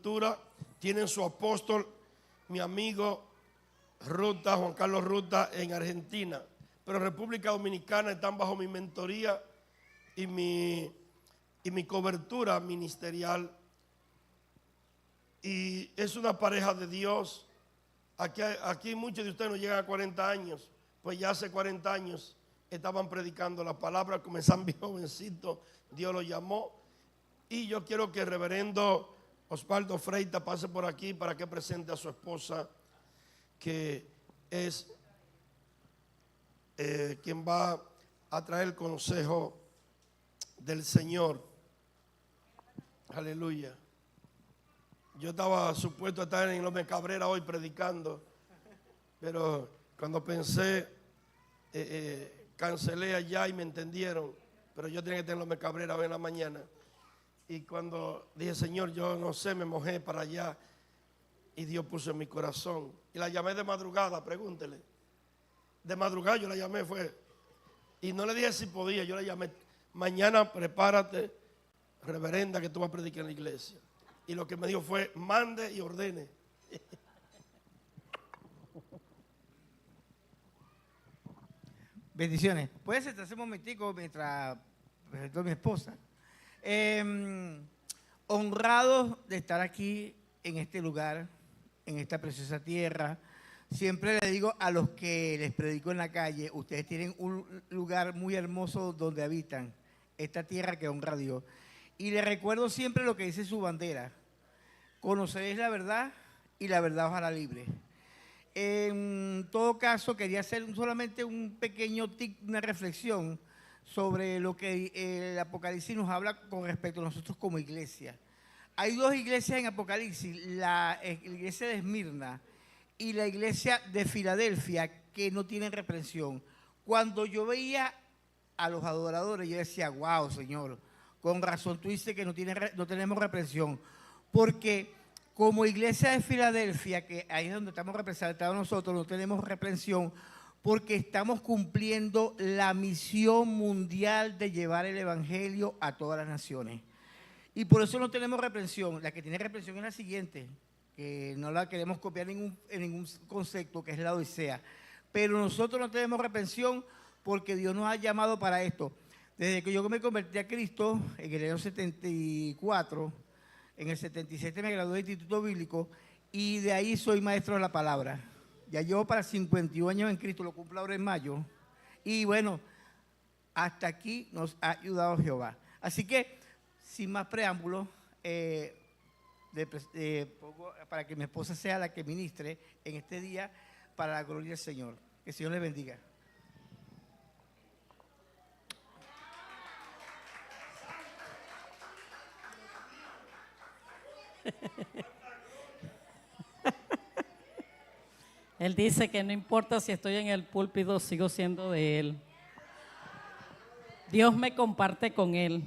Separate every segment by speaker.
Speaker 1: cobertura, tienen su apóstol, mi amigo Ruta, Juan Carlos Ruta, en Argentina. Pero en República Dominicana están bajo mi mentoría y mi cobertura ministerial. Y es una pareja de Dios. Aquí muchos de ustedes no llegan a 40 años, pues ya hace 40 años estaban predicando la palabra, comenzaron bien jovencitos, Dios los llamó. Y yo quiero que el reverendo Osvaldo Freita pase por aquí para que presente a su esposa, que es quien va a traer el consejo del Señor. Aleluya. Yo estaba supuesto a estar en López Cabrera hoy predicando, pero cuando pensé, cancelé allá y me entendieron, pero yo tenía que estar en López Cabrera hoy en la mañana. Y cuando dije, Señor, yo no sé, me mojé para allá y Dios puso en mi corazón. Y la llamé de madrugada, pregúntele. De madrugada yo la llamé, y no le dije si podía, yo la llamé, mañana prepárate, reverenda, que tú vas a predicar en la iglesia. Y lo que me dijo fue, mande y ordene.
Speaker 2: Bendiciones. Puedes sentarse un momentico mientras presento a mi esposa. Honrados de estar aquí en este lugar, en esta preciosa tierra. Siempre le digo a los que les predico en la calle, ustedes tienen un lugar muy hermoso donde habitan, esta tierra que honra a Dios. Y les recuerdo siempre lo que dice su bandera: conoceréis la verdad y la verdad os hará libre. En todo caso, quería hacer solamente un pequeño una reflexión sobre lo que el Apocalipsis nos habla con respecto a nosotros como iglesia. Hay dos iglesias en Apocalipsis, la iglesia de Esmirna y la iglesia de Filadelfia, que no tienen reprensión. Cuando yo veía a los adoradores, yo decía, wow, Señor, con razón tú dices que no tenemos reprensión, porque como iglesia de Filadelfia, que ahí es donde estamos representados nosotros, no tenemos reprensión, porque estamos cumpliendo la misión mundial de llevar el evangelio a todas las naciones. Y por eso no tenemos reprensión. La que tiene reprensión es la siguiente, que no la queremos copiar en ningún concepto, que es la Odisea. Pero nosotros no tenemos reprensión porque Dios nos ha llamado para esto. Desde que yo me convertí a Cristo en el año 74, en el 77 me gradué del Instituto Bíblico y de ahí soy maestro de la palabra. Ya llevo para 51 años en Cristo, lo cumplo ahora en mayo. Y bueno, hasta aquí nos ha ayudado Jehová. Así que, sin más preámbulos, para que mi esposa sea la que ministre en este día para la gloria del Señor. Que el Señor les bendiga.
Speaker 3: Él dice que no importa si estoy en el púlpito, sigo siendo de Él. Dios me comparte con Él.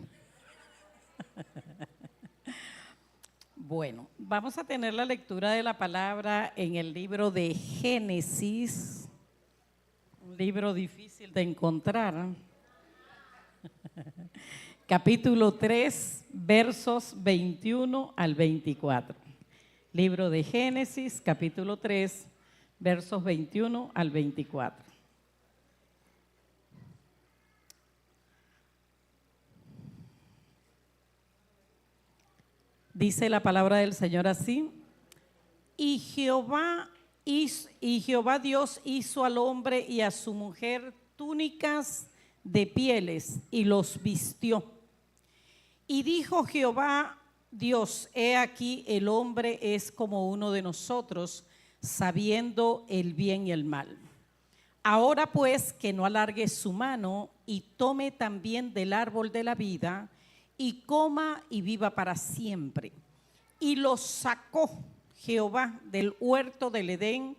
Speaker 3: Bueno, vamos a tener la lectura de la palabra en el libro de Génesis, un libro difícil de encontrar. Capítulo 3, versos 21 al 24. Libro de Génesis, capítulo 3, versos 21 al 24. Dice la palabra del Señor así: y Jehová Dios hizo al hombre y a su mujer túnicas de pieles y los vistió. Y dijo Jehová Dios: he aquí el hombre es como uno de nosotros, sabiendo el bien y el mal. Ahora pues que no alargue su mano y tome también del árbol de la vida y coma y viva para siempre. Y lo sacó Jehová del huerto del Edén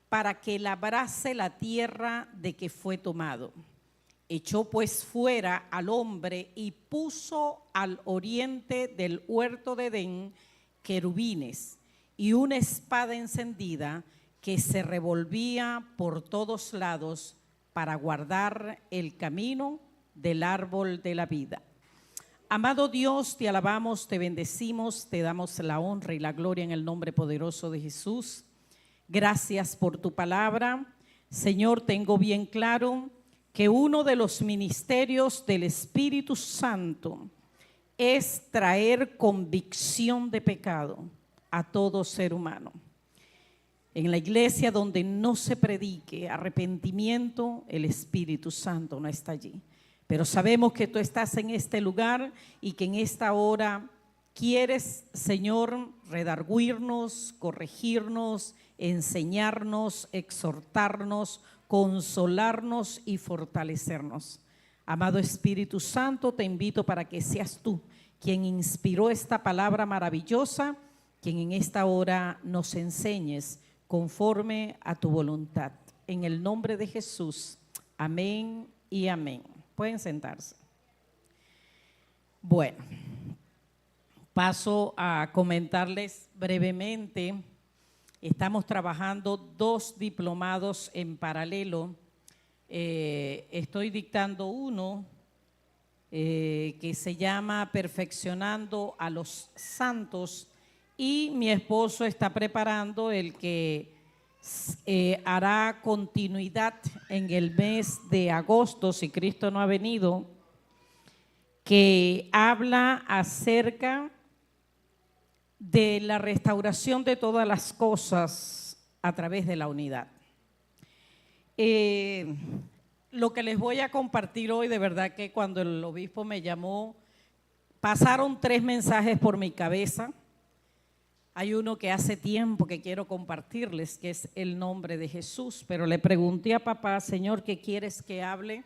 Speaker 3: para que labrase la tierra de que fue tomado. Echó pues fuera al hombre y puso al oriente del huerto de Edén querubines y una espada encendida que se revolvía por todos lados para guardar el camino del árbol de la vida. Amado Dios, te alabamos, te bendecimos, te damos la honra y la gloria en el nombre poderoso de Jesús. Gracias por tu palabra. Señor, tengo bien claro que uno de los ministerios del Espíritu Santo es traer convicción de pecado a todo ser humano. En la iglesia donde no se predique arrepentimiento, el Espíritu Santo no está allí. Pero sabemos que tú estás en este lugar y que en esta hora quieres, Señor, redarguirnos, corregirnos, enseñarnos, exhortarnos, consolarnos y fortalecernos. Amado Espíritu Santo, te invito para que seas tú quien inspiró esta palabra maravillosa, quien en esta hora nos enseñes conforme a tu voluntad. En el nombre de Jesús, amén y amén. Pueden sentarse. Bueno, paso a comentarles brevemente. Estamos trabajando 2 diplomados en paralelo. Estoy dictando uno que se llama Perfeccionando a los Santos, y mi esposo está preparando el que hará continuidad en el mes de agosto, si Cristo no ha venido, que habla acerca de la restauración de todas las cosas a través de la unidad. Lo que les voy a compartir hoy, de verdad que cuando el obispo me llamó, pasaron 3 mensajes por mi cabeza. Hay uno que hace tiempo que quiero compartirles, que es el nombre de Jesús, pero le pregunté a papá, Señor, ¿qué quieres que hable?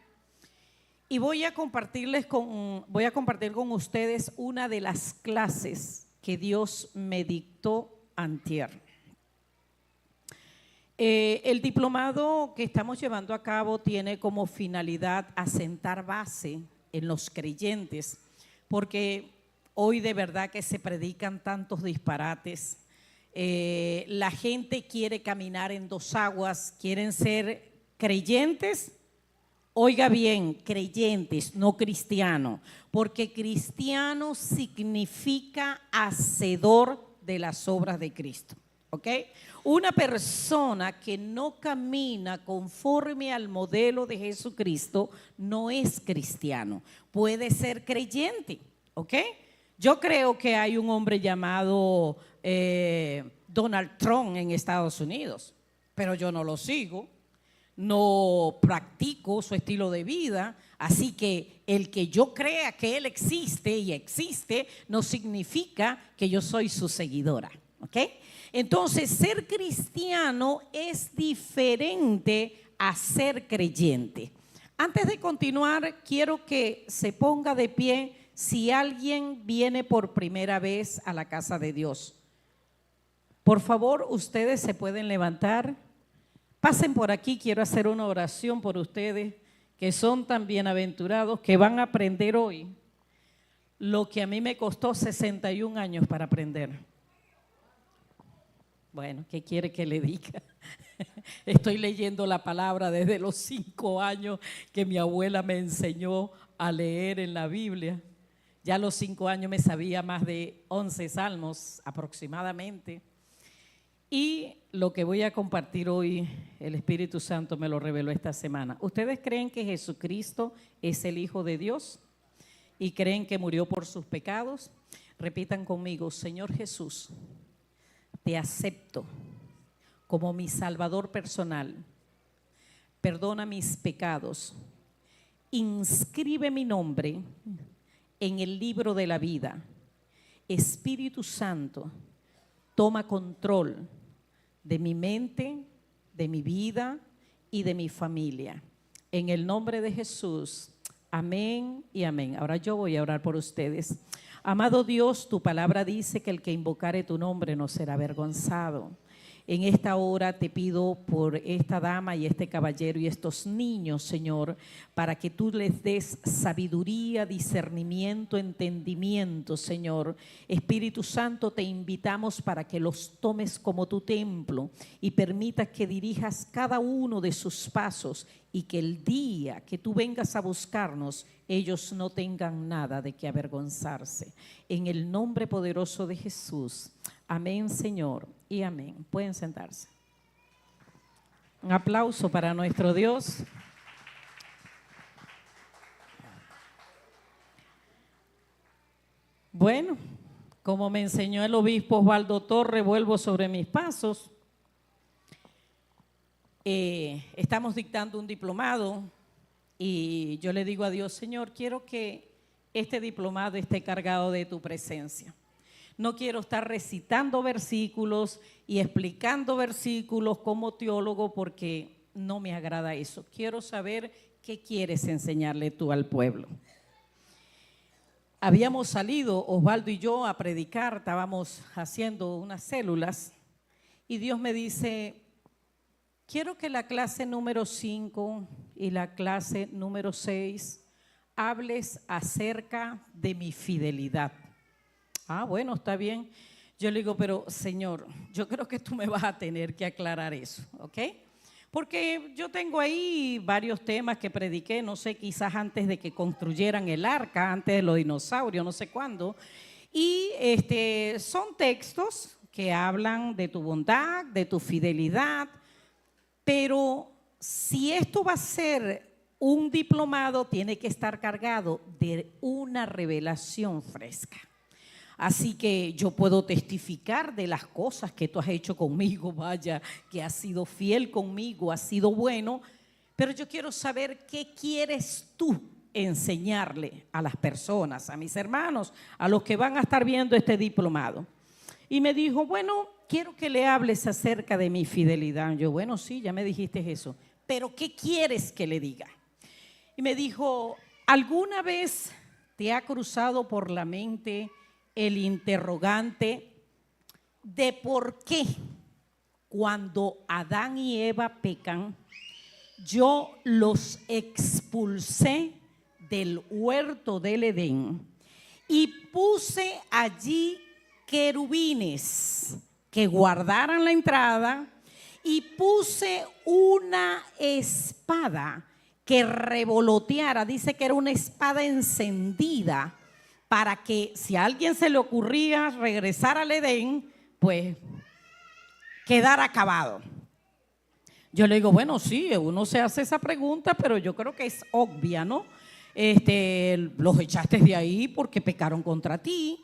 Speaker 3: Y voy a compartir con ustedes una de las clases que Dios me dictó antier. El diplomado que estamos llevando a cabo tiene como finalidad asentar base en los creyentes, porque hoy de verdad que se predican tantos disparates. La gente quiere caminar en 2 aguas, quieren ser creyentes. Oiga bien, creyentes, no cristiano, porque cristiano significa hacedor de las obras de Cristo, ¿ok? Una persona que no camina conforme al modelo de Jesucristo no es cristiano, puede ser creyente, ¿ok? Yo creo que hay un hombre llamado Donald Trump en Estados Unidos, pero yo no lo sigo. No practico su estilo de vida, así que el que yo crea que él existe y existe no significa que yo soy su seguidora, ¿ok? Entonces, ser cristiano es diferente a ser creyente. Antes de continuar, quiero que se ponga de pie si alguien viene por primera vez a la casa de Dios. Por favor, ustedes se pueden levantar. Pasen por aquí, quiero hacer una oración por ustedes que son tan bienaventurados, que van a aprender hoy lo que a mí me costó 61 años para aprender. Bueno, ¿qué quiere que le diga? Estoy leyendo la palabra desde los 5 años que mi abuela me enseñó a leer en la Biblia. Ya a los 5 años me sabía más de 11 salmos aproximadamente. Y lo que voy a compartir hoy, el Espíritu Santo me lo reveló esta semana. ¿Ustedes creen que Jesucristo es el Hijo de Dios y creen que murió por sus pecados? Repitan conmigo: Señor Jesús, te acepto como mi Salvador personal. Perdona mis pecados. Inscribe mi nombre en el libro de la vida. Espíritu Santo, toma control de mi mente, de mi vida y de mi familia. En el nombre de Jesús, amén y amén. Ahora yo voy a orar por ustedes. Amado Dios, tu palabra dice que el que invocare tu nombre no será avergonzado. En esta hora te pido por esta dama y este caballero y estos niños, Señor, para que tú les des sabiduría, discernimiento, entendimiento, Señor. Espíritu Santo, te invitamos para que los tomes como tu templo y permitas que dirijas cada uno de sus pasos y que el día que tú vengas a buscarnos, ellos no tengan nada de que avergonzarse. En el nombre poderoso de Jesús. Amén, Señor, y amén. Pueden sentarse. Un aplauso para nuestro Dios. Bueno, como me enseñó el obispo Osvaldo Torre, vuelvo sobre mis pasos. Estamos dictando un diplomado y yo le digo a Dios, Señor, quiero que este diplomado esté cargado de tu presencia. No quiero estar recitando versículos y explicando versículos como teólogo porque no me agrada eso. Quiero saber qué quieres enseñarle tú al pueblo. Habíamos salido, Osvaldo y yo, a predicar, estábamos haciendo unas células y Dios me dice, quiero que la clase número 5 y la clase número 6 hables acerca de mi fidelidad. Ah, bueno, está bien. Yo le digo, pero Señor, yo creo que tú me vas a tener que aclarar eso, ¿ok? Porque yo tengo ahí varios temas que prediqué, no sé, quizás antes de que construyeran el arca, antes de los dinosaurios, no sé cuándo. Y son textos que hablan de tu bondad, de tu fidelidad, pero si esto va a ser un diplomado, tiene que estar cargado de una revelación fresca. Así que yo puedo testificar de las cosas que tú has hecho conmigo, vaya, que has sido fiel conmigo, has sido bueno, pero yo quiero saber qué quieres tú enseñarle a las personas, a mis hermanos, a los que van a estar viendo este diplomado. Y me dijo, bueno, quiero que le hables acerca de mi fidelidad. Yo, bueno, sí, ya me dijiste eso, pero ¿qué quieres que le diga? Y me dijo, ¿alguna vez te ha cruzado por la mente el interrogante de por qué cuando Adán y Eva pecan, yo los expulsé del huerto del Edén y puse allí querubines que guardaran la entrada y puse una espada que revoloteara, dice que era una espada encendida, para que si a alguien se le ocurría regresar al Edén, pues quedara acabado. Yo le digo, bueno, sí, uno se hace esa pregunta, pero yo creo que es obvia, ¿no? Los echaste de ahí porque pecaron contra ti,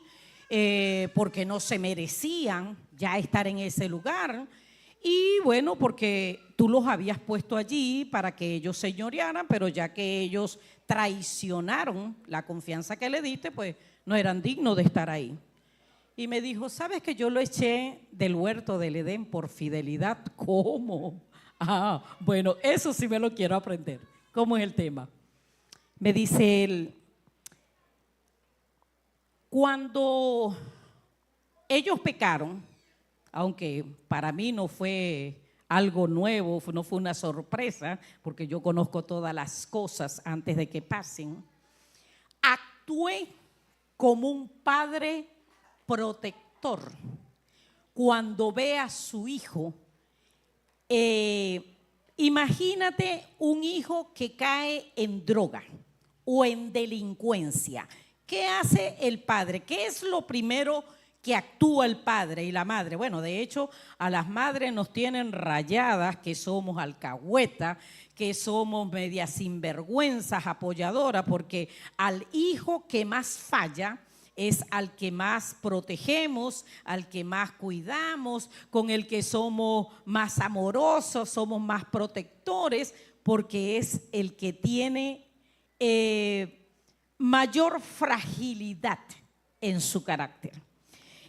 Speaker 3: porque no se merecían ya estar en ese lugar. Y bueno, porque tú los habías puesto allí para que ellos señorearan, pero ya que ellos traicionaron la confianza que le diste, pues no eran dignos de estar ahí. Y me dijo, ¿sabes que yo lo eché del huerto del Edén por fidelidad? ¿Cómo? Ah, bueno, eso sí me lo quiero aprender. ¿Cómo es el tema? Me dice él, cuando ellos pecaron, aunque para mí no fue algo nuevo, no fue una sorpresa, porque yo conozco todas las cosas antes de que pasen, actué como un padre protector cuando ve a su hijo. Imagínate un hijo que cae en droga o en delincuencia. ¿Qué hace el padre? ¿Qué es lo primero que actúa el padre y la madre? Bueno, de hecho, a las madres nos tienen rayadas, que somos alcahuetas, que somos medias sinvergüenzas, apoyadoras, porque al hijo que más falla es al que más protegemos, al que más cuidamos, con el que somos más amorosos, somos más protectores, porque es el que tiene mayor fragilidad en su carácter.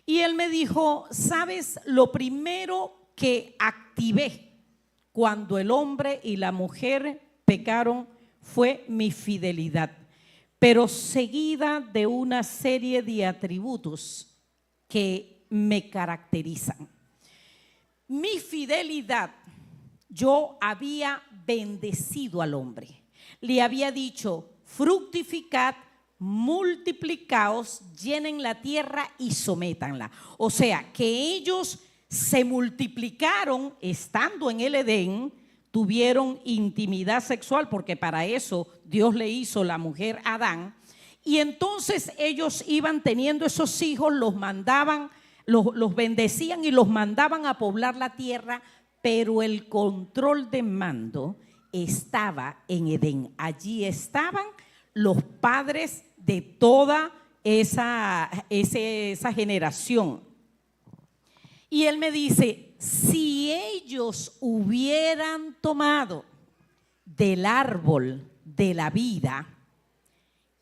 Speaker 3: Y él me dijo, ¿sabes? Lo primero que activé cuando el hombre y la mujer pecaron fue mi fidelidad, pero seguida de una serie de atributos que me caracterizan. mi fidelidad, yo había bendecido al hombre. Le había dicho, fructificad, multiplicaos, llenen la tierra y sométanla. O sea, que ellos se multiplicaron estando en el Edén, tuvieron intimidad sexual, porque para eso Dios le hizo la mujer a Adán, y entonces ellos iban teniendo esos hijos, los mandaban, los bendecían y los mandaban a poblar la tierra, pero el control de mando estaba en Edén. Allí estaban los padres de toda esa generación. Y él me dice, si ellos hubieran tomado del árbol de la vida,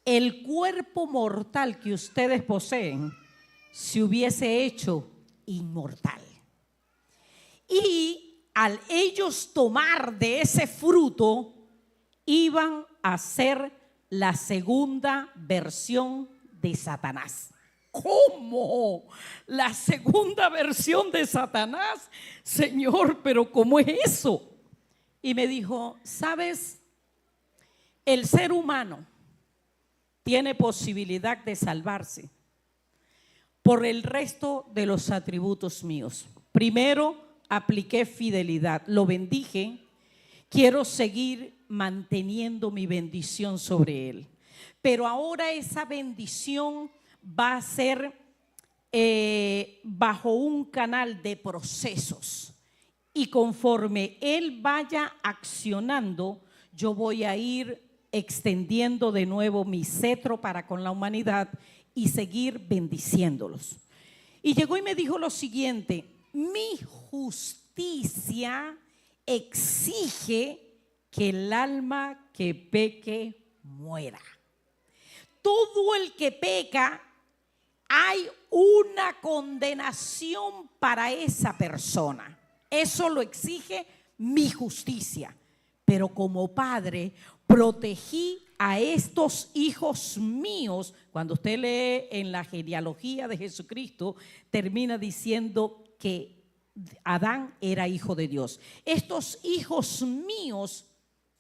Speaker 3: el cuerpo mortal que ustedes poseen se hubiese hecho inmortal. Y al ellos tomar de ese fruto, iban a ser la segunda versión de Satanás. ¿Cómo? La segunda versión de Satanás, Señor, pero ¿cómo es eso? Y me dijo, ¿sabes? El ser humano tiene posibilidad de salvarse por el resto de los atributos míos. Primero, apliqué fidelidad, lo bendije, quiero seguir manteniendo mi bendición sobre él. Pero ahora esa bendición va a ser bajo un canal de procesos, y conforme él vaya accionando, yo voy a ir extendiendo de nuevo mi cetro para con la humanidad y seguir bendiciéndolos. Y llegó y me dijo lo siguiente: mi justicia exige que el alma que peque muera. Todo el que peca, hay una condenación para esa persona. Eso lo exige mi justicia. Pero como padre, protegí a estos hijos míos. Cuando usted lee en la genealogía de Jesucristo, termina diciendo que Adán era hijo de Dios. Estos hijos míos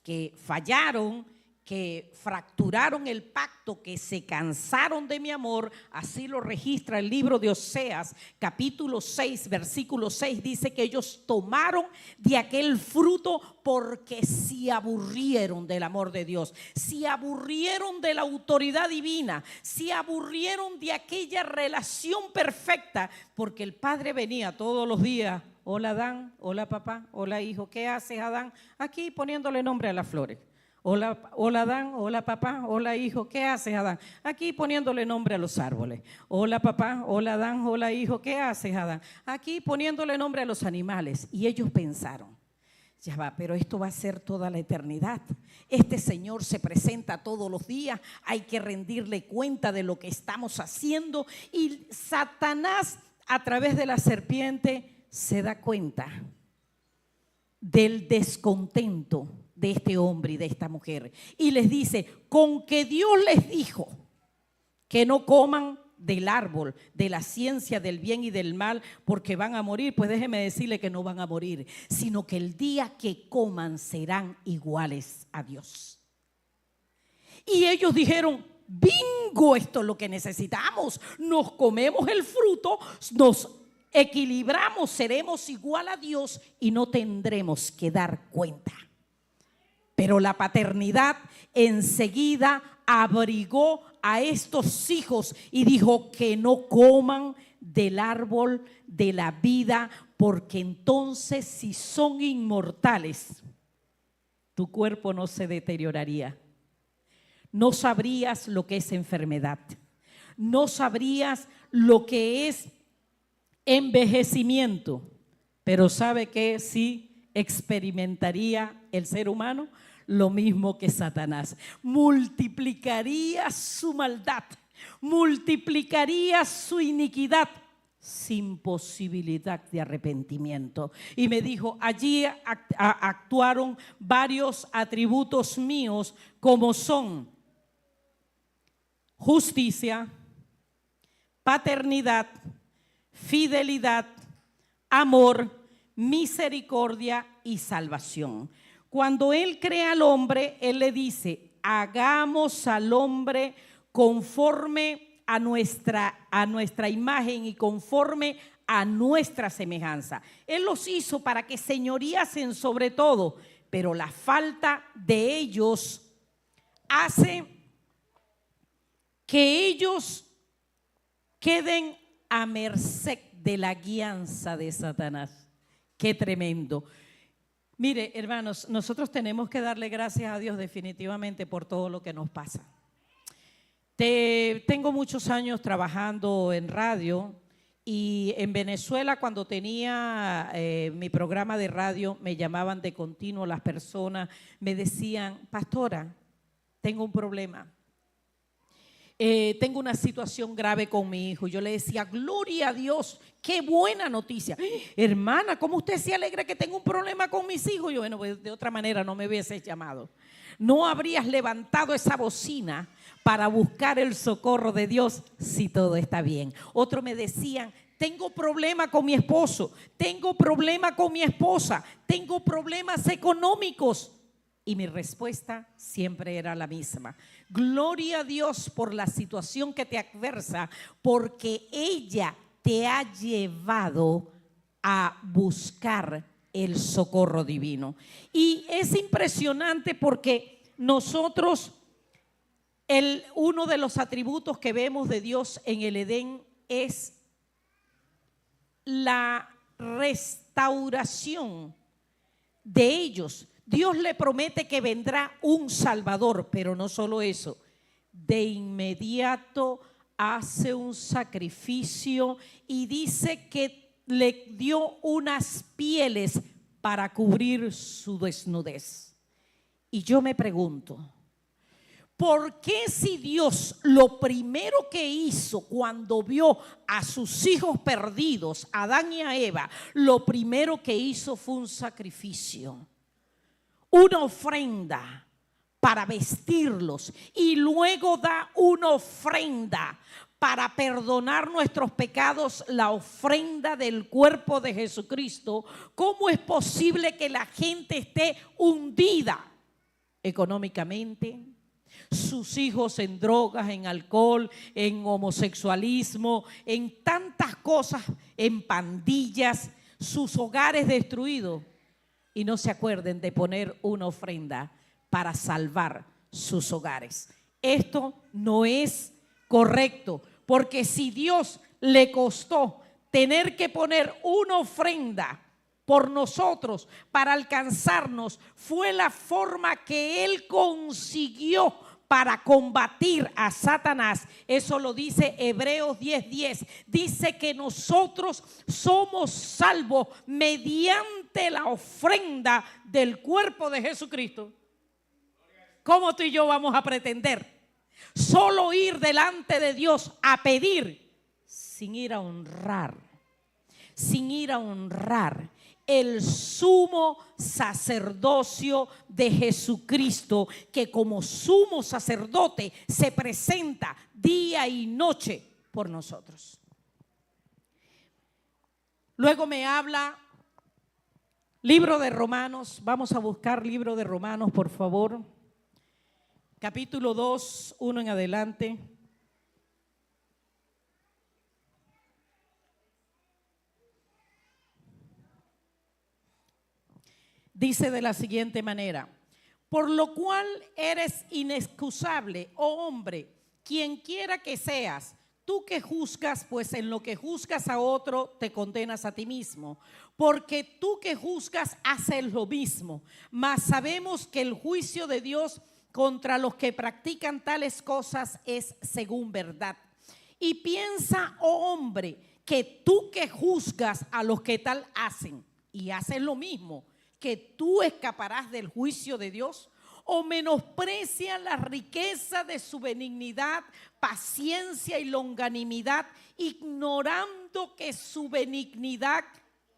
Speaker 3: que fallaron, que fracturaron el pacto, que se cansaron de mi amor, así lo registra el libro de Oseas, capítulo 6, versículo 6, dice que ellos tomaron de aquel fruto porque se aburrieron del amor de Dios, se aburrieron de la autoridad divina, se aburrieron de aquella relación perfecta, porque el padre venía todos los días. Hola Adán, hola papá, hola hijo, ¿qué haces Adán? Aquí poniéndole nombre a las flores. Hola Adán, hola papá, hola hijo, ¿qué haces Adán? Aquí poniéndole nombre a los árboles. Hola papá, hola Adán, hola hijo, ¿qué haces Adán? Aquí poniéndole nombre a los animales. Y ellos pensaron, ya va, pero esto va a ser toda la eternidad. Este Señor se presenta todos los días, hay que rendirle cuenta de lo que estamos haciendo. Y Satanás, a través de la serpiente, se da cuenta del descontento de este hombre y de esta mujer, y les dice: con que Dios les dijo que no coman del árbol de la ciencia del bien y del mal porque van a morir, pues déjeme decirle que no van a morir, sino que el día que coman serán iguales a Dios. Y ellos dijeron: bingo, esto es lo que necesitamos, nos comemos el fruto, nos equilibramos, seremos igual a Dios y no tendremos que dar cuenta. Pero la paternidad enseguida abrigó a estos hijos y dijo que no coman del árbol de la vida, porque entonces, si son inmortales, tu cuerpo no se deterioraría. No sabrías lo que es enfermedad, no sabrías lo que es envejecimiento, pero ¿sabe qué? Sí experimentaría el ser humano lo mismo que Satanás. Multiplicaría su maldad, multiplicaría su iniquidad sin posibilidad de arrepentimiento. Y me dijo: allí actuaron varios atributos míos, como son justicia, paternidad, fidelidad, amor, misericordia y salvación. Cuando Él crea al hombre, Él le dice, hagamos al hombre conforme a nuestra imagen y conforme a nuestra semejanza. Él los hizo para que señoreasen sobre todo, pero la falta de ellos hace que ellos queden a merced de la guianza de Satanás. Qué tremendo. Mire, hermanos, nosotros tenemos que darle gracias a Dios definitivamente por todo lo que nos pasa. Tengo muchos años trabajando en radio y en Venezuela, cuando tenía mi programa de radio, me llamaban de continuo las personas, me decían, pastora, tengo un problema. Tengo una situación grave con mi hijo. Yo le decía, gloria a Dios, qué buena noticia. Hermana, ¿cómo usted se alegra que tengo un problema con mis hijos? Yo, bueno, pues de otra manera no me hubieses llamado. No habrías levantado esa bocina para buscar el socorro de Dios si todo está bien. Otro me decían, tengo problema con mi esposo, tengo problema con mi esposa, tengo problemas económicos. Y mi respuesta siempre era la misma. Gloria a Dios por la situación que te adversa, porque ella te ha llevado a buscar el socorro divino. Y es impresionante porque nosotros, uno de los atributos que vemos de Dios en el Edén es la restauración de ellos. Dios le promete que vendrá un Salvador, pero no solo eso, de inmediato hace un sacrificio y dice que le dio unas pieles para cubrir su desnudez. Y yo me pregunto, ¿por qué si Dios lo primero que hizo cuando vio a sus hijos perdidos, a Adán y a Eva, lo primero que hizo fue un sacrificio? Una ofrenda para vestirlos y luego da una ofrenda para perdonar nuestros pecados, la ofrenda del cuerpo de Jesucristo. ¿Cómo es posible que la gente esté hundida económicamente? Sus hijos en drogas, en alcohol, en homosexualismo, en tantas cosas, en pandillas, sus hogares destruidos. Y no se acuerden de poner una ofrenda para salvar sus hogares. Esto no es correcto, porque si Dios le costó tener que poner una ofrenda por nosotros para alcanzarnos, fue la forma que Él consiguió para combatir a Satanás. Eso lo dice Hebreos 10:10. Dice que nosotros somos salvos mediante la ofrenda del cuerpo de Jesucristo. ¿Cómo tú y yo vamos a pretender solo ir delante de Dios a pedir sin ir a honrar? Sin ir a honrar el sumo sacerdocio de Jesucristo, que como sumo sacerdote se presenta día y noche por nosotros. Luego me habla libro de Romanos. Vamos a buscar libro de Romanos, por favor. Capítulo 2, 1 en adelante. Dice de la siguiente manera: por lo cual eres inexcusable, oh hombre, quien quiera que seas, tú que juzgas, pues en lo que juzgas a otro te condenas a ti mismo, porque tú que juzgas haces lo mismo. Mas sabemos que el juicio de Dios contra los que practican tales cosas es según verdad. Y piensa, oh hombre, que tú que juzgas a los que tal hacen y haces lo mismo, que tú escaparás del juicio de Dios, o menosprecias la riqueza de su benignidad, paciencia y longanimidad, ignorando que su benignidad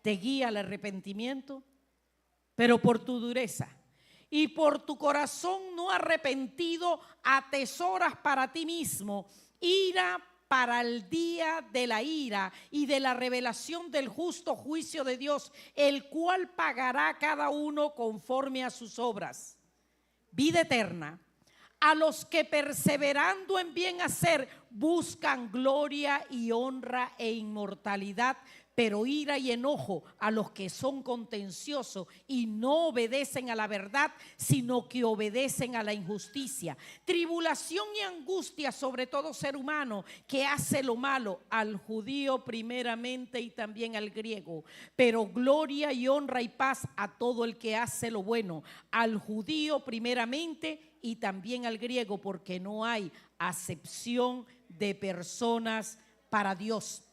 Speaker 3: te guía al arrepentimiento. Pero por tu dureza y por tu corazón no arrepentido atesoras para ti mismo ira para el día de la ira y de la revelación del justo juicio de Dios, el cual pagará a cada uno conforme a sus obras. Vida eterna a los que perseverando en bien hacer buscan gloria y honra e inmortalidad, pero ira y enojo a los que son contenciosos y no obedecen a la verdad, sino que obedecen a la injusticia. Tribulación y angustia sobre todo ser humano que hace lo malo, al judío primeramente y también al griego, pero gloria y honra y paz a todo el que hace lo bueno, al judío primeramente y también al griego, porque no hay acepción de personas para Dios.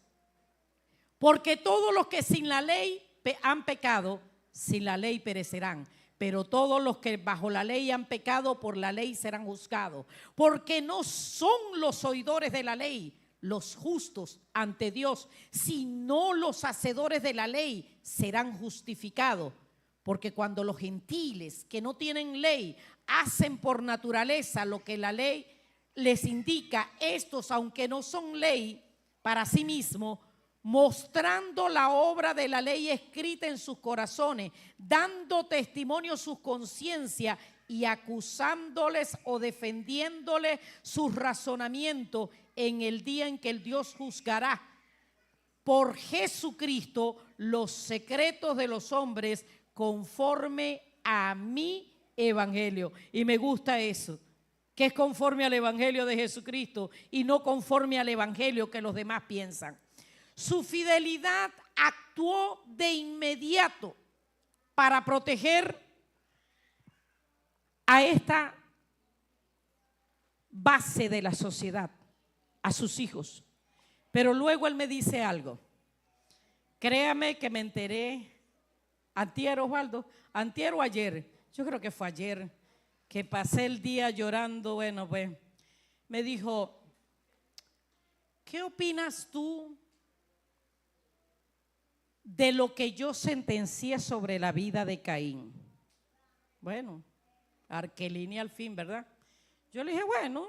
Speaker 3: Porque todos los que sin la ley han pecado, sin la ley perecerán. Pero todos los que bajo la ley han pecado, por la ley serán juzgados. Porque no son los oidores de la ley los justos ante Dios, sino los hacedores de la ley serán justificados. Porque cuando los gentiles que no tienen ley hacen por naturaleza lo que la ley les indica, estos, aunque no son ley para sí mismos, mostrando la obra de la ley escrita en sus corazones, dando testimonio sus conciencias y acusándoles o defendiéndoles sus razonamientos en el día en que el Dios juzgará por Jesucristo los secretos de los hombres conforme a mi evangelio. Y me gusta eso, que es conforme al evangelio de Jesucristo y no conforme al evangelio que los demás piensan. Su fidelidad actuó de inmediato para proteger a esta base de la sociedad, a sus hijos. Pero luego él me dice algo. Créame que me enteré antier, Osvaldo, antier o ayer, yo creo que fue ayer, que pasé el día llorando. Bueno, pues me dijo, ¿qué opinas tú de lo que yo sentencié sobre la vida de Caín? Bueno, Arquelini al fin, ¿verdad? Yo le dije, bueno,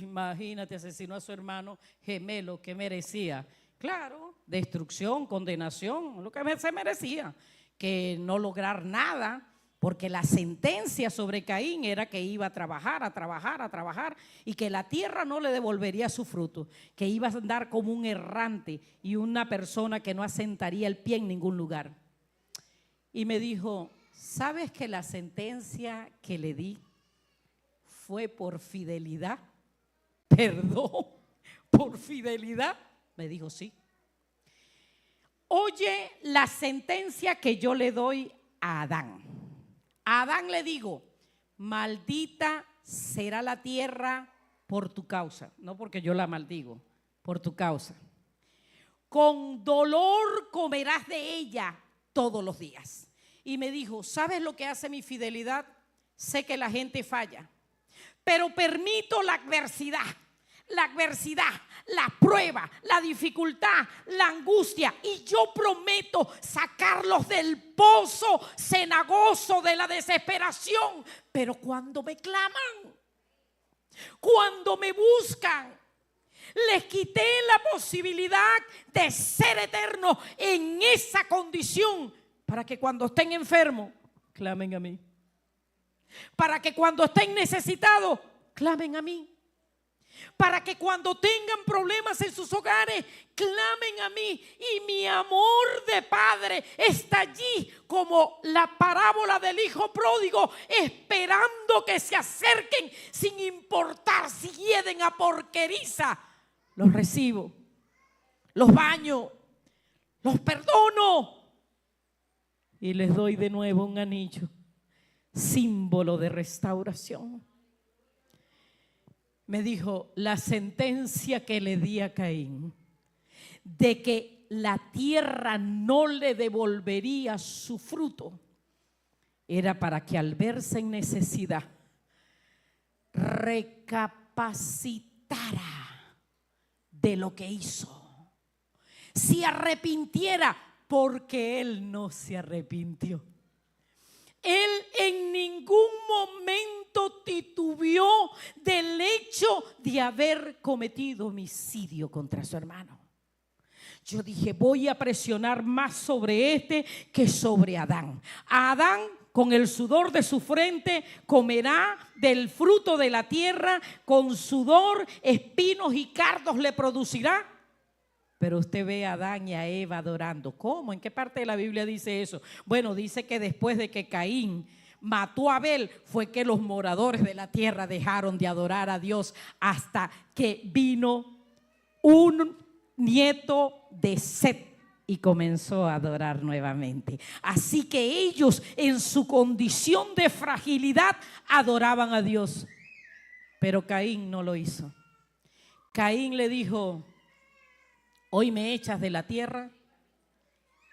Speaker 3: imagínate, asesinó a su hermano gemelo, que merecía. Claro, destrucción, condenación, lo que se merecía, que no lograr nada, porque la sentencia sobre Caín era que iba a trabajar y que la tierra no le devolvería su fruto, que iba a andar como un errante y una persona que no asentaría el pie en ningún lugar. Y me dijo, ¿sabes que la sentencia que le di fue por fidelidad? Perdón, por fidelidad. Me dijo, sí. Oye la sentencia que yo le doy a Adán. A Adán le digo, maldita será la tierra por tu causa. No porque yo la maldigo, por tu causa. Con dolor comerás de ella todos los días. Y me dijo, ¿sabes lo que hace mi fidelidad? Sé que la gente falla, pero permito la adversidad, la prueba, la dificultad, la angustia, y yo prometo sacarlos del pozo cenagoso de la desesperación. Pero cuando me claman, cuando me buscan, les quité la posibilidad de ser eterno en esa condición, para que cuando estén enfermos, clamen a mí. Para que cuando estén necesitados, clamen a mí. Para que cuando tengan problemas en sus hogares, clamen a mí. Y mi amor de padre está allí, como la parábola del hijo pródigo, esperando que se acerquen sin importar si hieden a porqueriza. Los recibo, los baño, los perdono y les doy de nuevo un anillo, símbolo de restauración. Me dijo, la sentencia que le di a Caín, de que la tierra no le devolvería su fruto, era para que al verse en necesidad recapacitara de lo que hizo, se arrepintiera, porque él no se arrepintió. Él en ningún momento momento titubeó del hecho de haber cometido homicidio contra su hermano. Yo dije, voy a presionar más sobre este que sobre Adán. A Adán, con el sudor de su frente, comerá del fruto de la tierra, con sudor, espinos y cardos le producirá. Pero usted ve a Adán y a Eva adorando. ¿Cómo? ¿En qué parte de la Biblia dice eso? Bueno, dice que después de que Caín mató a Abel, fue que los moradores de la tierra dejaron de adorar a Dios hasta que vino un nieto de Set y comenzó a adorar nuevamente. Así que ellos, en su condición de fragilidad, adoraban a Dios. Pero Caín no lo hizo. Caín le dijo: hoy me echas de la tierra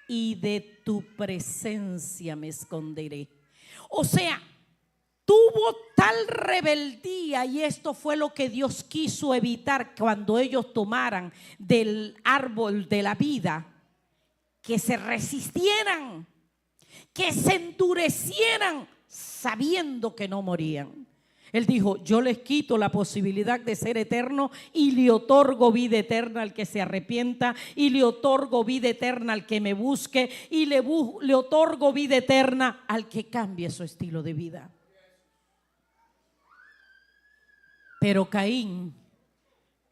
Speaker 3: y de tu presencia me esconderé. O sea, tuvo tal rebeldía, y esto fue lo que Dios quiso evitar cuando ellos tomaran del árbol de la vida, que se resistieran, que se endurecieran sabiendo que no morían. Él dijo: yo les quito la posibilidad de ser eterno y le otorgo vida eterna al que se arrepienta, y le otorgo vida eterna al que me busque, y le otorgo vida eterna al que cambie su estilo de vida. Pero Caín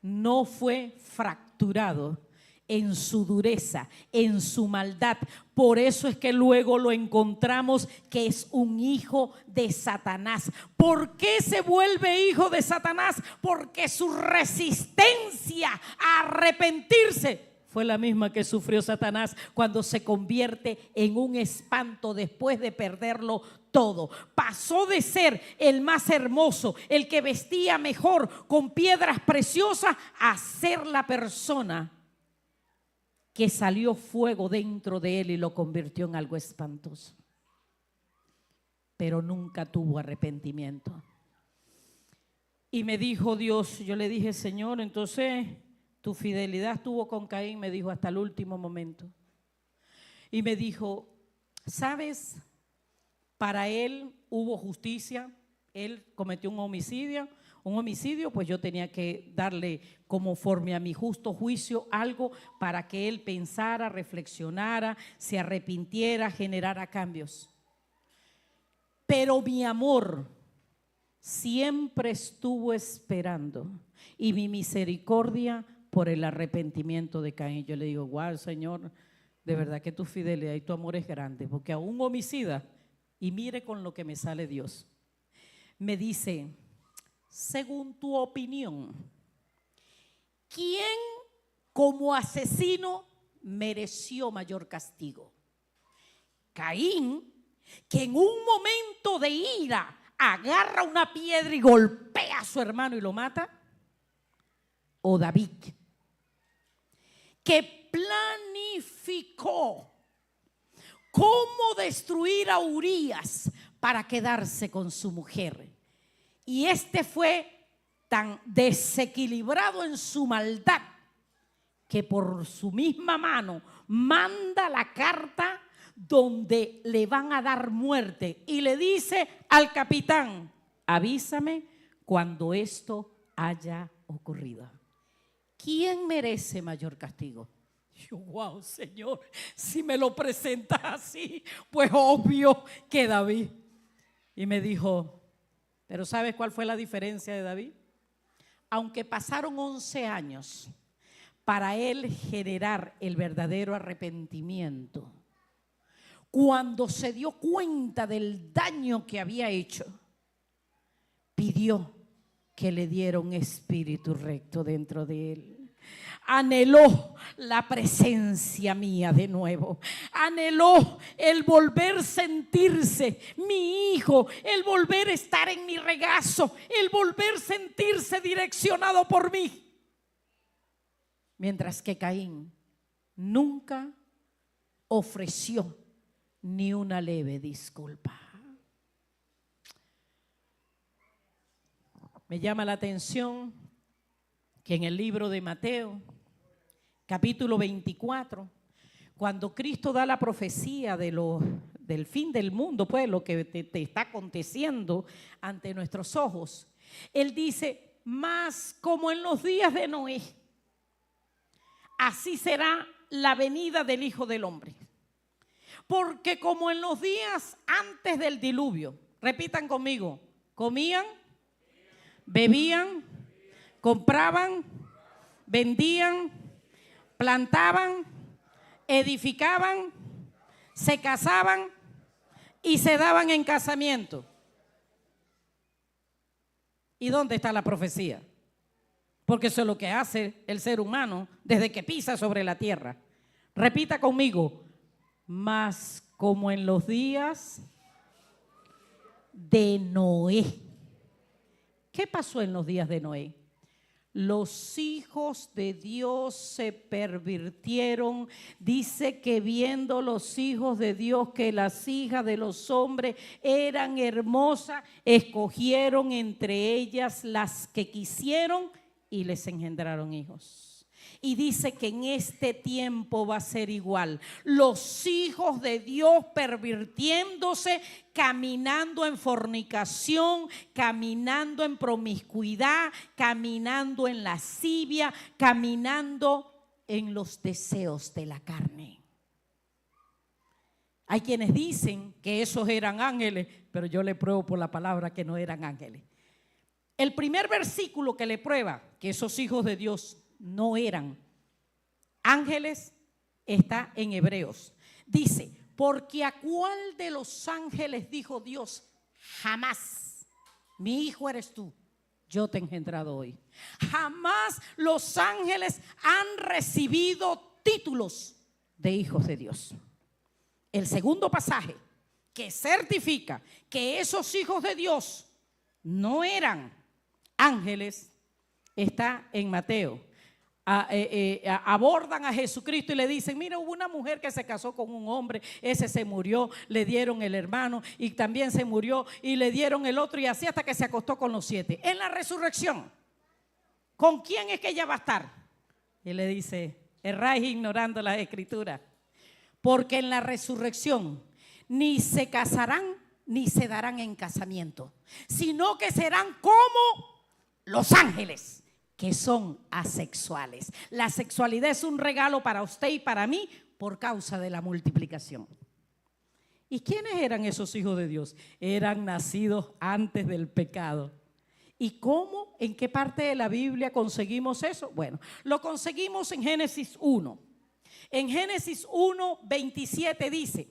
Speaker 3: no fue fracturado en su dureza, en su maldad. Por eso es que luego lo encontramos que es un hijo de Satanás. ¿Por qué se vuelve hijo de Satanás? Porque su resistencia a arrepentirse fue la misma que sufrió Satanás cuando se convierte en un espanto después de perderlo todo. Pasó de ser el más hermoso, el que vestía mejor con piedras preciosas, a ser la persona que salió fuego dentro de él y lo convirtió en algo espantoso. Pero nunca tuvo arrepentimiento. Y me dijo Dios, yo le dije: Señor, entonces tu fidelidad estuvo con Caín, me dijo, hasta el último momento. Y me dijo: ¿sabes? Para él hubo justicia, él cometió un homicidio, pues yo tenía que darle conforme a mi justo juicio algo para que él pensara, reflexionara, se arrepintiera, generara cambios. Pero mi amor siempre estuvo esperando, y mi misericordia por el arrepentimiento de Caín. Yo le digo: wow, Señor, de verdad que tu fidelidad y tu amor es grande, porque a un homicida, y mire con lo que me sale Dios, me dice: según tu opinión, ¿quién como asesino mereció mayor castigo? ¿Caín, que en un momento de ira agarra una piedra y golpea a su hermano y lo mata? ¿O David, que planificó cómo destruir a Urías para quedarse con su mujer? Y este fue tan desequilibrado en su maldad que por su misma mano manda la carta donde le van a dar muerte, y le dice al capitán: avísame cuando esto haya ocurrido. ¿Quién merece mayor castigo? Yo: wow, Señor, si me lo presentas así, pues obvio que David. Y me dijo: pero ¿sabes cuál fue la diferencia de David? Aunque pasaron 11 años para él generar el verdadero arrepentimiento, cuando se dio cuenta del daño que había hecho, pidió que le diera un espíritu recto dentro de él. Anheló la presencia mía de nuevo. Anheló el volver a sentirse mi hijo, el volver a estar en mi regazo, el volver a sentirse direccionado por mí. Mientras que Caín nunca ofreció ni una leve disculpa. Me llama la atención que en el libro de Mateo, capítulo 24, cuando Cristo da la profecía de del fin del mundo, pues lo que te está aconteciendo ante nuestros ojos. Él dice, más como en los días de Noé, así será la venida del Hijo del Hombre. Porque como en los días antes del diluvio, repitan conmigo, comían, bebían, compraban, vendían, plantaban, edificaban, se casaban y se daban en casamiento. ¿Y dónde está la profecía? Porque eso es lo que hace el ser humano desde que pisa sobre la tierra. Repita conmigo, mas como en los días de Noé. ¿Qué pasó en los días de Noé? Los hijos de Dios se pervirtieron. Dice que viendo los hijos de Dios que las hijas de los hombres eran hermosas, escogieron entre ellas las que quisieron y les engendraron hijos. Y dice que en este tiempo va a ser igual. Los hijos de Dios pervirtiéndose, caminando en fornicación, caminando en promiscuidad, caminando en lascivia, caminando en los deseos de la carne. Hay quienes dicen que esos eran ángeles, pero yo le pruebo por la palabra que no eran ángeles. El primer versículo que le prueba que esos hijos de Dios no eran ángeles está en Hebreos. Dice, porque a cuál de los ángeles dijo Dios, jamás, mi hijo eres tú, yo te he engendrado hoy. Jamás los ángeles han recibido títulos de hijos de Dios. El segundo pasaje que certifica que esos hijos de Dios no eran ángeles está en Mateo. Abordan a Jesucristo y le dicen, mira, hubo una mujer que se casó con un hombre, ese se murió, le dieron el hermano y también se murió y le dieron el otro y así hasta que se acostó con los 7. En la resurrección, ¿con quién es que ella va a estar? Y le dice, erráis ignorando las escrituras, porque en la resurrección ni se casarán ni se darán en casamiento, sino que serán como los ángeles, que son asexuales. La sexualidad es un regalo para usted y para mí por causa de la multiplicación. ¿Y quiénes eran esos hijos de Dios? Eran nacidos antes del pecado. ¿Y cómo? ¿En qué parte de la Biblia conseguimos eso? Bueno, lo conseguimos en Génesis 1. En Génesis 1:27 dice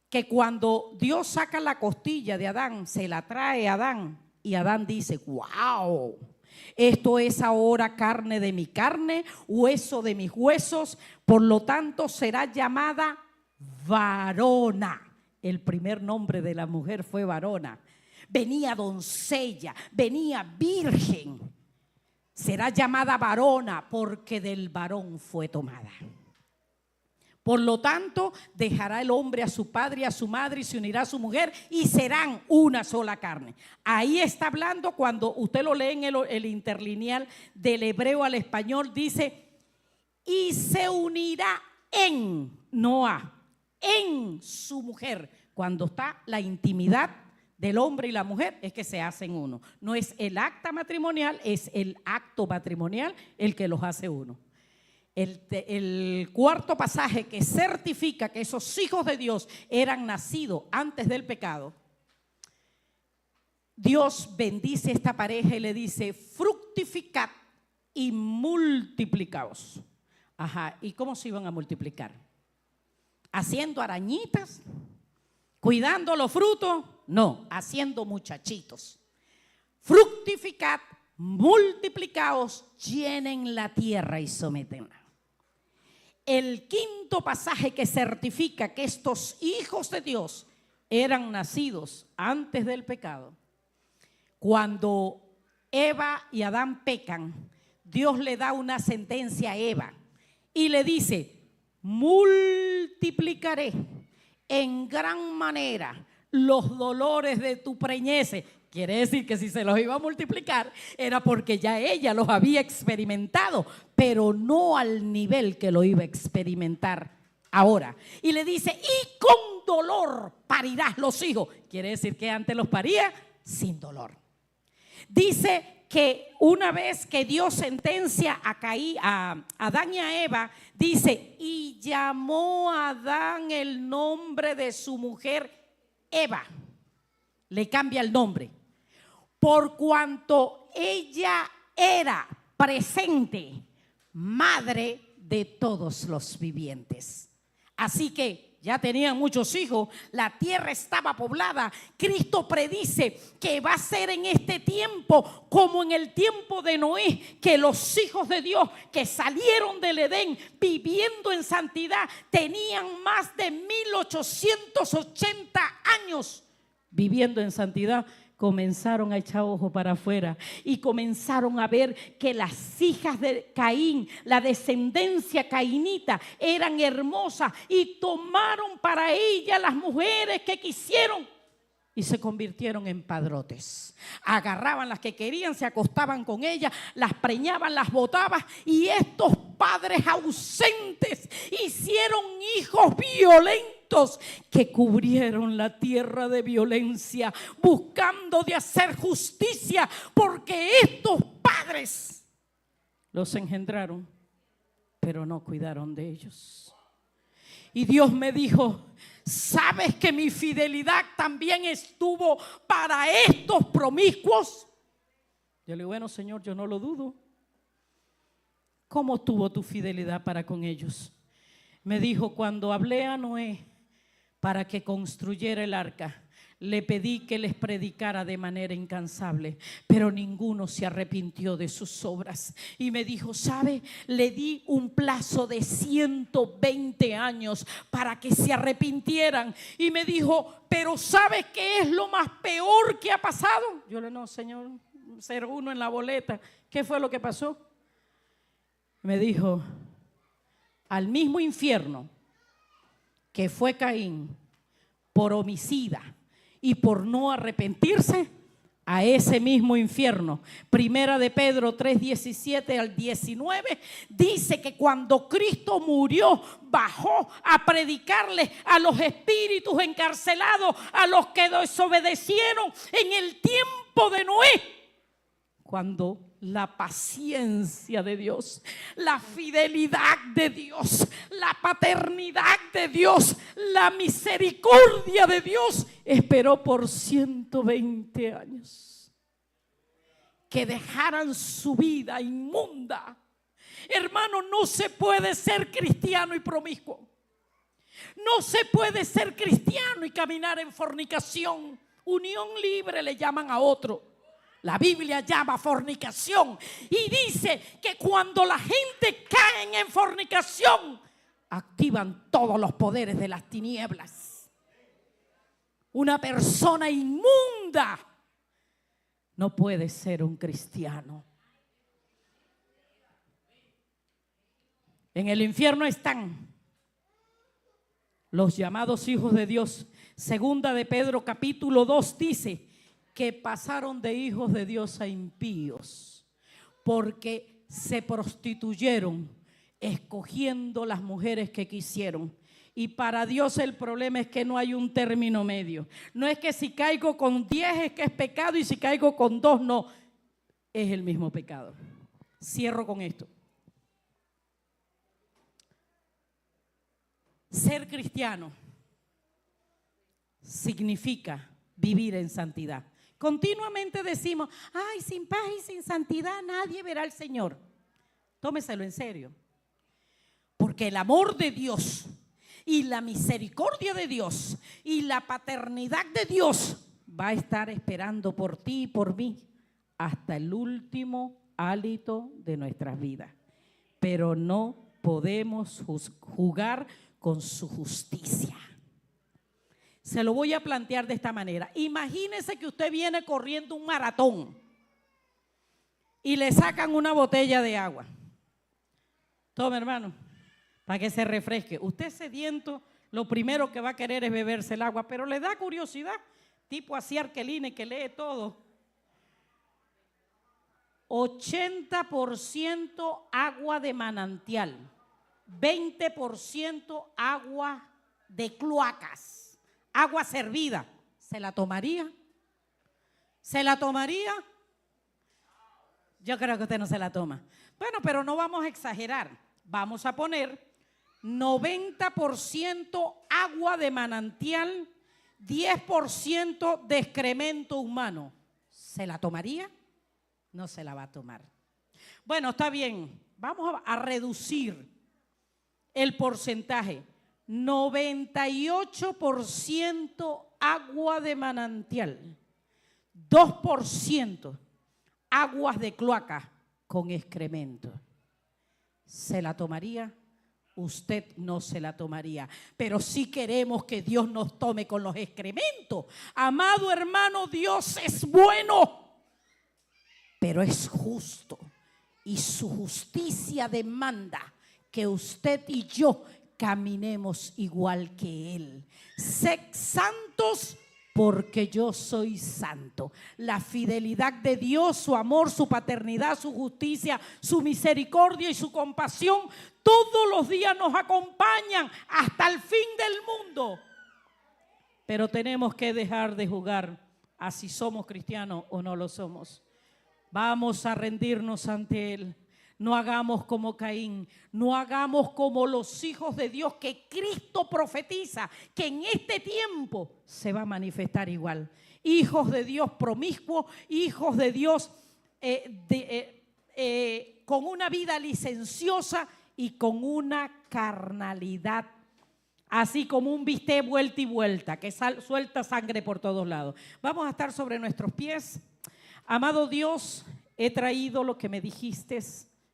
Speaker 3: que cuando Dios saca la costilla de Adán, se la trae a Adán y Adán dice, wow, esto es ahora carne de mi carne, hueso de mis huesos, por lo tanto será llamada varona. El primer nombre de la mujer fue varona. Venía doncella, venía virgen. Será llamada varona porque del varón fue tomada. Por lo tanto, dejará el hombre a su padre y a su madre y se unirá a su mujer y serán una sola carne. Ahí está hablando, cuando usted lo lee en el interlineal del hebreo al español, dice, y se unirá en, no a, en su mujer. Cuando está la intimidad del hombre y la mujer, es que se hacen uno. No es el acta matrimonial, es el acto matrimonial el que los hace uno. El cuarto pasaje que certifica que esos hijos de Dios eran nacidos antes del pecado. Dios bendice a esta pareja y le dice, fructificad y multiplicaos. Ajá, ¿y cómo se iban a multiplicar? ¿Haciendo arañitas? ¿Cuidando los frutos? No, haciendo muchachitos. Fructificad, multiplicaos, llenen la tierra y sométenla. El quinto pasaje que certifica que estos hijos de Dios eran nacidos antes del pecado. Cuando Eva y Adán pecan, Dios le da una sentencia a Eva y le dice, multiplicaré en gran manera los dolores de tu preñez. Quiere decir que si se los iba a multiplicar era porque ya ella los había experimentado, pero no al nivel que lo iba a experimentar ahora. Y le dice, y con dolor parirás los hijos. Quiere decir que antes los paría sin dolor. Dice que una vez que Dios sentencia a Adán y a Eva, dice, y llamó a Adán el nombre de su mujer Eva. Le cambia el nombre. Por cuanto ella era presente, madre de todos los vivientes. Así que ya tenían muchos hijos, la tierra estaba poblada. Cristo predice que va a ser en este tiempo como en el tiempo de Noé, que los hijos de Dios que salieron del Edén viviendo en santidad tenían más de 1880 años viviendo en santidad. Comenzaron a echar ojo para afuera y comenzaron a ver que las hijas de Caín, la descendencia cainita, eran hermosas y tomaron para ellas las mujeres que quisieron y se convirtieron en padrotes. Agarraban las que querían, se acostaban con ellas, las preñaban, las botaban, y estos padres ausentes hicieron hijos violentos que cubrieron la tierra de violencia, buscando de hacer justicia, porque estos padres los engendraron, pero no cuidaron de ellos. Y Dios me dijo, ¿sabes que mi fidelidad también estuvo para estos promiscuos? Yo le digo, bueno, Señor, yo no lo dudo. ¿Cómo estuvo tu fidelidad para con ellos? Me dijo, cuando hablé a Noé para que construyera el arca, le pedí que les predicara de manera incansable, pero ninguno se arrepintió de sus obras. Y me dijo, ¿sabe? Le di un plazo de 120 años para que se arrepintieran. Y me dijo, ¿pero sabes qué es lo más peor que ha pasado? Yo le digo, no, Señor, 01 en la boleta. ¿Qué fue lo que pasó? Me dijo, al mismo infierno que fue Caín por homicida y por no arrepentirse, a ese mismo infierno. Primera de Pedro 3:17 al 19 dice que cuando Cristo murió, bajó a predicarle a los espíritus encarcelados, a los que desobedecieron en el tiempo de Noé. Cuando la paciencia de Dios, la fidelidad de Dios, la paternidad de Dios, la misericordia de Dios esperó por 120 años que dejaran su vida inmunda. Hermano, no se puede ser cristiano y promiscuo. No se puede ser cristiano y caminar en fornicación. Unión libre le llaman a otro. La Biblia llama fornicación y dice que cuando la gente cae en fornicación, activan todos los poderes de las tinieblas. Una persona inmunda no puede ser un cristiano. En el infierno están los llamados hijos de Dios. Segunda de Pedro capítulo 2 dice que pasaron de hijos de Dios a impíos, porque se prostituyeron, escogiendo las mujeres que quisieron. Y para Dios el problema es que no hay un término medio. No es que si caigo con 10 es que es pecado y si caigo con 2 no. Es el mismo pecado. Cierro con esto. Ser cristiano significa vivir en santidad. Continuamente decimos, ay, sin paz y sin santidad nadie verá al Señor. Tómeselo en serio. Porque el amor de Dios y la misericordia de Dios y la paternidad de Dios va a estar esperando por ti y por mí hasta el último hálito de nuestras vidas. Pero no podemos jugar con su justicia. Se lo voy a plantear de esta manera. Imagínese que usted viene corriendo un maratón y le sacan una botella de agua. Tome, hermano, para que se refresque. Usted sediento, lo primero que va a querer es beberse el agua, pero le da curiosidad, tipo así Arqueline que lee todo. 80% agua de manantial. 20% agua de cloacas, agua servida. ¿Se la tomaría? ¿Se la tomaría? Yo creo que usted no se la toma. Bueno, pero no vamos a exagerar. Vamos a poner 90% agua de manantial, 10% de excremento humano. ¿Se la tomaría? No se la va a tomar. Bueno, está bien. Vamos a reducir el porcentaje. 98% agua de manantial, 2% aguas de cloaca con excremento. ¿Se la tomaría? Usted no se la tomaría, pero sí queremos que Dios nos tome con los excrementos. Amado hermano, Dios es bueno, pero es justo y su justicia demanda que usted y yo caminemos igual que Él. Sed santos porque yo soy santo. La fidelidad de Dios, su amor, su paternidad, su justicia, su misericordia y su compasión todos los días nos acompañan hasta el fin del mundo. Pero tenemos que dejar de jugar a si somos cristianos o no lo somos. Vamos a rendirnos ante Él. No hagamos como Caín, no hagamos como los hijos de Dios que Cristo profetiza, que en este tiempo se va a manifestar igual. Hijos de Dios promiscuos, hijos de Dios con una vida licenciosa y con una carnalidad, así como un bistec vuelta y vuelta, que suelta sangre por todos lados. Vamos a estar sobre nuestros pies. Amado Dios, he traído lo que me dijiste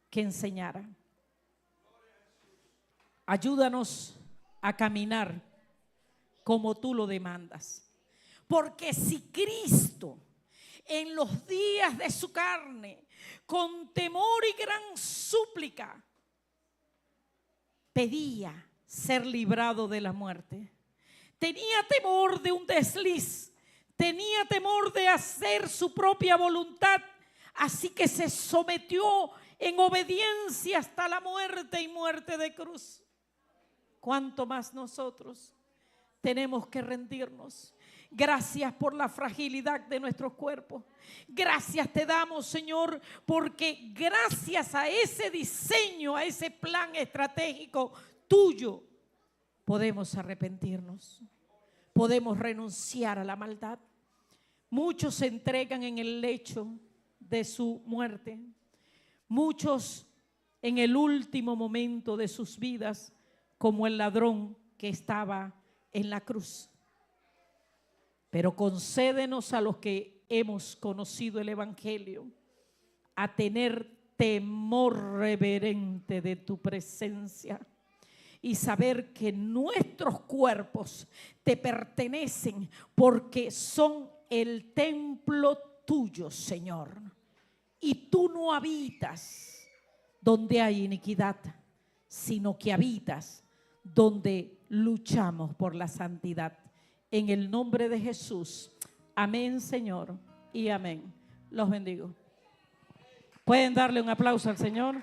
Speaker 3: que enseñara. Ayúdanos a caminar como tú lo demandas. Porque si Cristo en los días de su carne, con temor y gran súplica, pedía ser librado de la muerte, tenía temor de un desliz, tenía temor de hacer su propia voluntad, así que se sometió en obediencia hasta la muerte y muerte de cruz. ¿Cuánto más nosotros tenemos que rendirnos? Gracias por la fragilidad de nuestros cuerpos. Gracias te damos, Señor, porque gracias a ese diseño, a ese plan estratégico tuyo, podemos arrepentirnos, podemos renunciar a la maldad. Muchos se entregan en el lecho de su muerte. Muchos en el último momento de sus vidas, como el ladrón que estaba en la cruz. Pero concédenos a los que hemos conocido el Evangelio a tener temor reverente de tu presencia y saber que nuestros cuerpos te pertenecen porque son el templo tuyo, Señor. Y tú no habitas donde hay iniquidad, sino que habitas donde luchamos por la santidad. En el nombre de Jesús. Amén, Señor, y amén. Los bendigo. ¿Pueden darle un aplauso al Señor?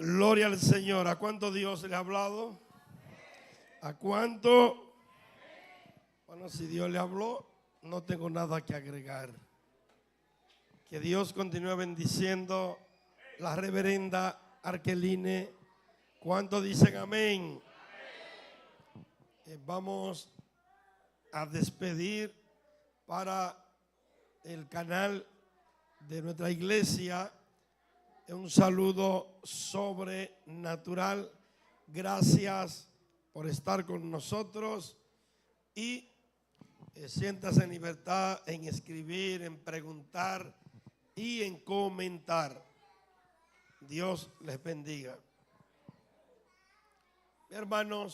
Speaker 1: Gloria al Señor. ¿A cuánto Dios le ha hablado? ¿A cuánto? Bueno, si Dios le habló, no tengo nada que agregar. Que Dios continúe bendiciendo la reverenda Arkeline. ¿Cuántos dicen amén? Vamos a despedir para el canal de nuestra iglesia un saludo sobrenatural. Gracias por estar con nosotros y siéntase en libertad en escribir, en preguntar y en comentar. Dios les bendiga. Hermanos,